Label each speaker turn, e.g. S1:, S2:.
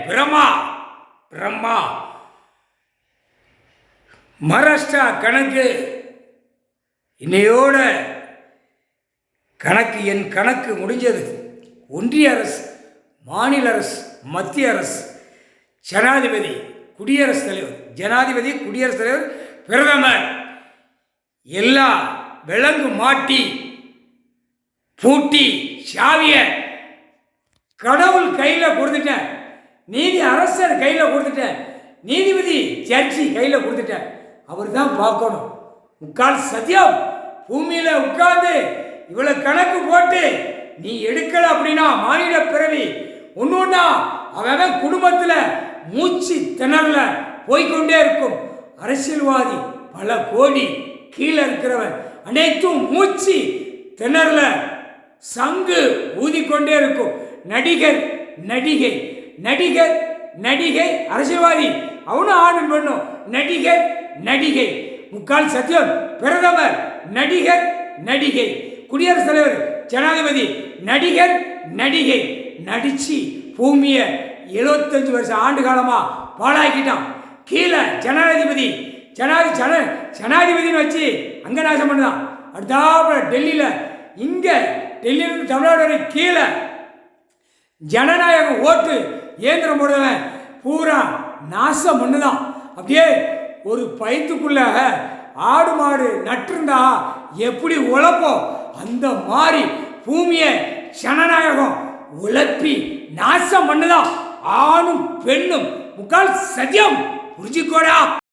S1: பிரம்மா பிரம்மா மகாராஷ்டிரா கணக்கு இன்னையோட கணக்கு என் கணக்கு முடிஞ்சது. ஒன்றிய அரசு, மாநில அரசு, மத்திய அரசு, ஜனாதிபதி, குடியரசுத் தலைவர், ஜனாதிபதி, குடியரசுத் தலைவர், பிரதமர் எல்லாம் விலங்கு மாட்டி பூட்டி சாவிய கடவுள் கையில் கொடுத்துட்டேன், நீதி அரசர் கையில் கொடுத்துட்டேன், நீதிபதி ஜட்ஜி கையில் கொடுத்துட்டேன். அவர் தான் பார்க்கணும். முக்கால் சத்தியம் பூமியில் உட்கார்ந்து இவ்வளோ கணக்கு போட்டு நீ எடுக்கல அப்படின்னா மாநில பிறவி ஒன்று ஒன்றா அவன் குடும்பத்தில் மூச்சு திணறல போய்கொண்டே இருக்கும். அரசியல்வாதி பல கோடி கீழே இருக்கிறவன் அனைத்தும் மூச்சு திணறல சங்கு ஊதிக்கொண்டே இருக்கும். நடிகர் நடிகை, நடிகர் நடிகை, அரசியல்வாதி அவனும் ஆணும் பண்ணும். நடிகர் நடிகை, முக்கால் சத்தியம் பிரதமர், நடிகர் நடிகை, குடியரசுத் தலைவர், ஜனாதிபதி, நடிகர் நடிகை நடிச்சு பூமியை 75 வருஷம் ஆண்டு காலமா பாழாக்கிட்டான். கீழே ஜனாதிபதி ஜனாதிபதினு வச்சு அங்க நாசம் பண்ணுதான். அடுத்தாப்புல டெல்லியில், இங்க டெல்லியிலிருந்து தமிழ்நாடு வரை கீழே ஜனநாயக ஓட்டு இயந்திரம் போடுறவன் பூரா நாசம் பண்ணுதான். அப்படியே ஒரு பயத்துக்குள்ள ஆடு மாடு நட்டிருந்தா எப்படி உழைப்போம் அந்த மாதிரி பூமியை ஜனநாயகம் உழைப்பி நாசம் பண்ணுதான். ஆணும் பெண்ணும் முக்கால் சத்தியம் புரிஞ்சுக்கோடா.